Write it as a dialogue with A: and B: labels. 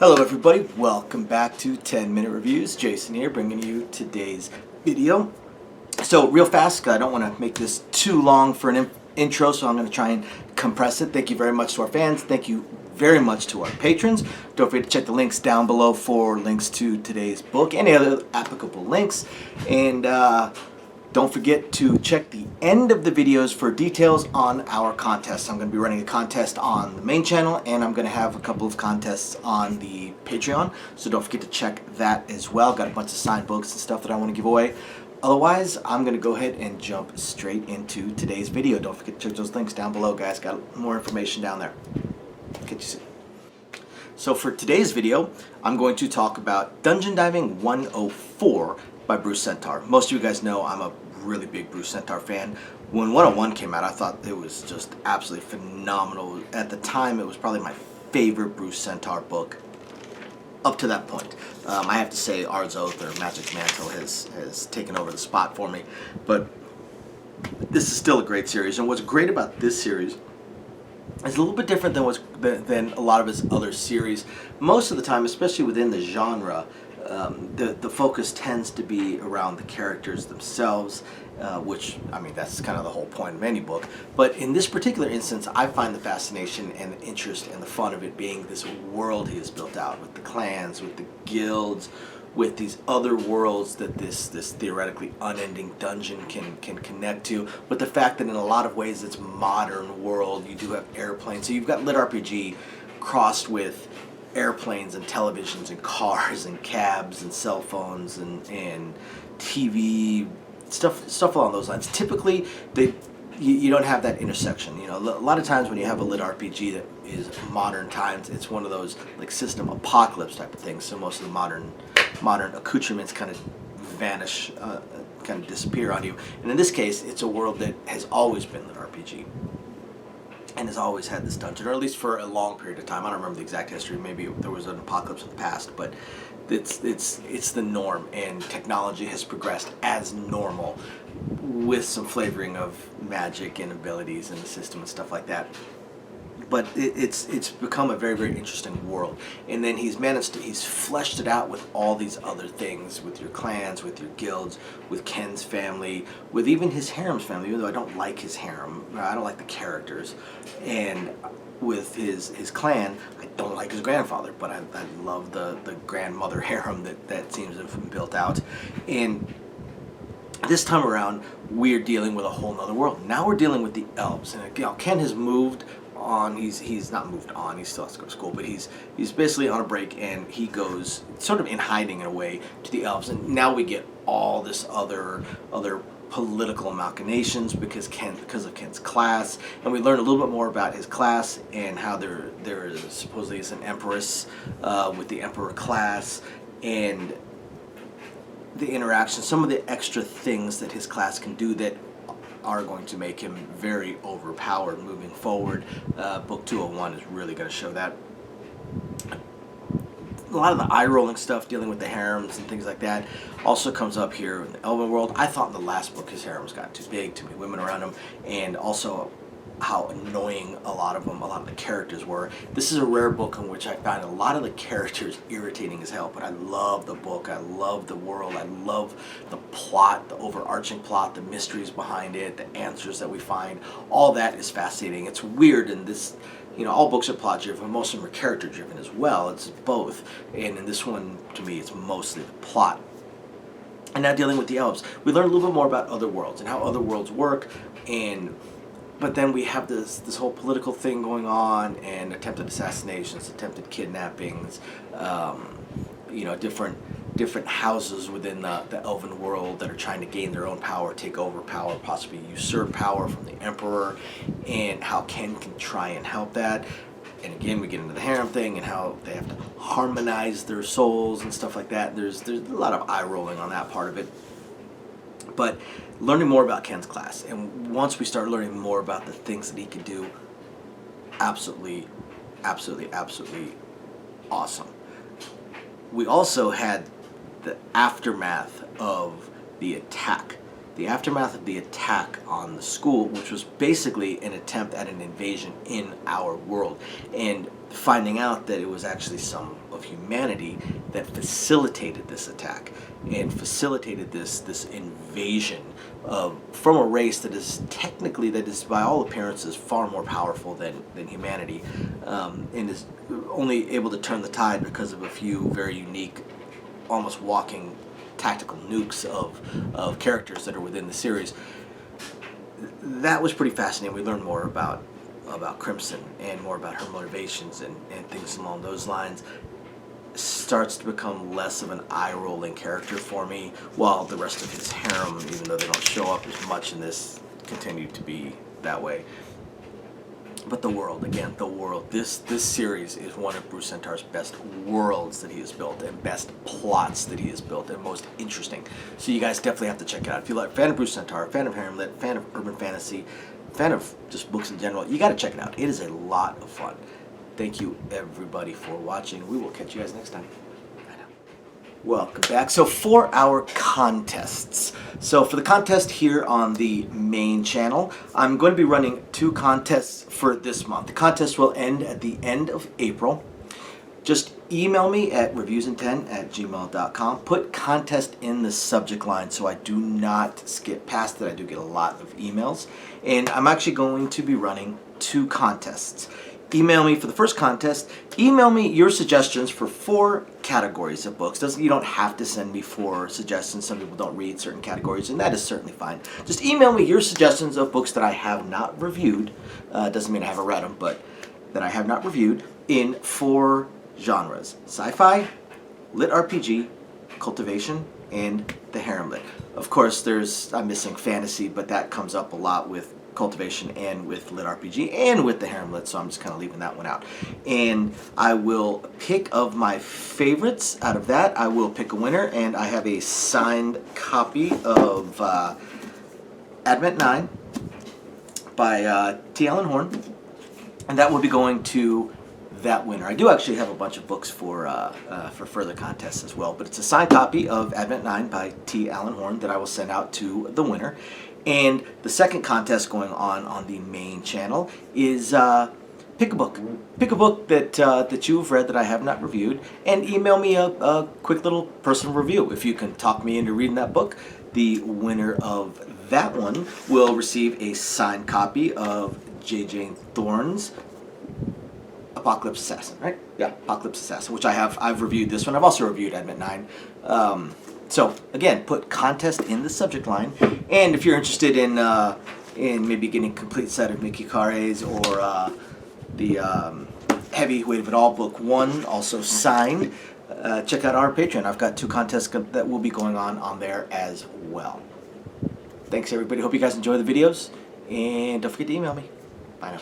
A: Hello everybody, welcome back to 10-Minute Reviews. Jason here bringing you today's video. So real fast, I don't want to make this too long for an intro, so I'm going to try and compress it. Thank you very much to our fans. Thank you very much to our patrons. Don't forget to check the links down below for links to today's book, any other applicable links. And don't forget to check the end of the videos for details on our contest. I'm going to be running a contest on the main channel, and I'm going to have a couple of contests on the Patreon, so don't forget to check that as well. Got a bunch of signed books and stuff that I want to give away. Otherwise, I'm going to go ahead and jump straight into today's video. Don't forget to check those links down below, guys. Got more information down there. Catch you soon. So for today's video, I'm going to talk about Dungeon Diving 104 by Bruce Sentar. Most of you guys know I'm a really big Bruce Sentar fan. When 101 came out, I thought it was just absolutely phenomenal. At the time, it was probably my favorite Bruce Sentar book up to that point. I have to say Ard's Oath or Magic's Mantle has taken over the spot for me. But this is still a great series. And what's great about this series is a little bit different than a lot of his other series. Most of the time, especially within the genre, the focus tends to be around the characters themselves, which, I mean, that's kind of the whole point of any book. But in this particular instance, I find the fascination and the interest and the fun of it being this world he has built out with the clans, with the guilds, with these other worlds that this theoretically unending dungeon can connect to, with the fact that in a lot of ways it's modern world. You do have airplanes, so you've got lit RPG crossed with airplanes and televisions and cars and cabs and cell phones and TV stuff along those lines. Typically, you don't have that intersection. You know, a lot of times when you have a lit RPG that is modern times, it's one of those like system apocalypse type of things. So most of the modern accoutrements kind of vanish, kind of disappear on you. And in this case, it's a world that has always been lit RPG and has always had this dungeon, or at least for a long period of time. I don't remember the exact history. Maybe there was an apocalypse in the past, but it's the norm, and technology has progressed as normal with some flavoring of magic and abilities in the system and stuff like that. But it's become a very, very interesting world. And then he's fleshed it out with all these other things, with your clans, with your guilds, with Ken's family, with even his harem's family, even though I don't like his harem. I don't like the characters. And with his clan, I don't like his grandfather, but I love the grandmother harem that seems to have been built out. And this time around, we're dealing with a whole nother world. Now we're dealing with the elves. And you know, Ken has moved on. He's not moved on, he still has to go to school, but he's basically on a break, and he goes sort of in hiding in a way to the elves. And now we get all this other political machinations because of Ken's class, and we learn a little bit more about his class and how there is supposedly is an empress with the emperor class, and the interaction, some of the extra things that his class can do that are going to make him very overpowered moving forward. Book 201 is really going to show that. A lot of the eye-rolling stuff dealing with the harems and things like that also comes up here in the Elven world. I thought in the last book his harems got too big, too many women around him, and also how annoying a lot of the characters were. This is a rare book in which I found a lot of the characters irritating as hell, but I love the book, I love the world, I love the plot, the overarching plot, the mysteries behind it, the answers that we find. All that is fascinating. It's weird in this, you know, all books are plot driven, most of them are character driven as well. It's both, and in this one, to me, it's mostly the plot. And now dealing with the elves, we learn a little bit more about other worlds and how other worlds work, but then we have this whole political thing going on, and attempted assassinations, attempted kidnappings, you know, different houses within the Elven world that are trying to gain their own power, take over power, possibly usurp power from the Emperor, and how Ken can try and help that. And again, we get into the harem thing and how they have to harmonize their souls and stuff like that. There's a lot of eye rolling on that part of it. But learning more about Ken's class, and once we start learning more about the things that he could do, absolutely awesome. We also had the aftermath of the attack. The aftermath of the attack on the school, which was basically an attempt at an invasion in our world, and finding out that it was actually some of of humanity that facilitated this attack and facilitated this invasion from a race that is by all appearances far more powerful than humanity, and is only able to turn the tide because of a few very unique, almost walking tactical nukes of characters that are within the series. That was pretty fascinating. We learned more about Crimson and more about her motivations and things along those lines. Starts to become less of an eye-rolling character for me, while the rest of his harem, even though they don't show up as much in this, continue to be that way. But the world, this series is one of Bruce Sentar's best worlds that he has built, and best plots that he has built, and most interesting. So you guys definitely have to check it out. If you're a fan of Bruce Sentar, a fan of harem lit, fan of urban fantasy, fan of just books in general, you got to check it out. It is a lot of fun. Thank you everybody for watching. We will catch you guys next time. Bye now. Welcome back. So for our contests. So for the contest here on the main channel, I'm going to be running 2 contests for this month. The contest will end at the end of April. Just email me at reviewsin10@gmail.com. Put contest in the subject line so I do not skip past it. I do get a lot of emails. And I'm actually going to be running 2 contests. Email me for the first contest. Email me your suggestions for 4 categories of books. You don't have to send me 4 suggestions. Some people don't read certain categories, and that is certainly fine. Just email me your suggestions of books that I have not reviewed. Doesn't mean I haven't read them, but that I have not reviewed, in 4 genres: sci-fi, lit RPG, cultivation, and the harem lit. Of course, I'm missing fantasy, but that comes up a lot with cultivation and with lit RPG and with the harem lit, so I'm just kind of leaving that one out. And I will pick of my favorites out of that. I will pick a winner, and I have a signed copy of Advent 9 by T. Alan Horn, and that will be going to that winner. I do actually have a bunch of books for further contests as well, but it's a signed copy of Advent 9 by T. Alan Horn that I will send out to the winner. And the second contest going on the main channel is pick a book. Pick a book that you've read that I have not reviewed, and email me a quick little personal review. If you can talk me into reading that book, the winner of that one will receive a signed copy of J.J. Thorne's Apocalypse Assassin, right? Yeah, Apocalypse Assassin, which I've reviewed this one. I've also reviewed Advent 9. So again, put contest in the subject line, and if you're interested in maybe getting a complete set of Mickey Kare's or the Heavy Weight of It All Book 1, also signed, check out our Patreon. I've got 2 contests that will be going on there as well. Thanks everybody. Hope you guys enjoy the videos, and don't forget to email me. Bye now.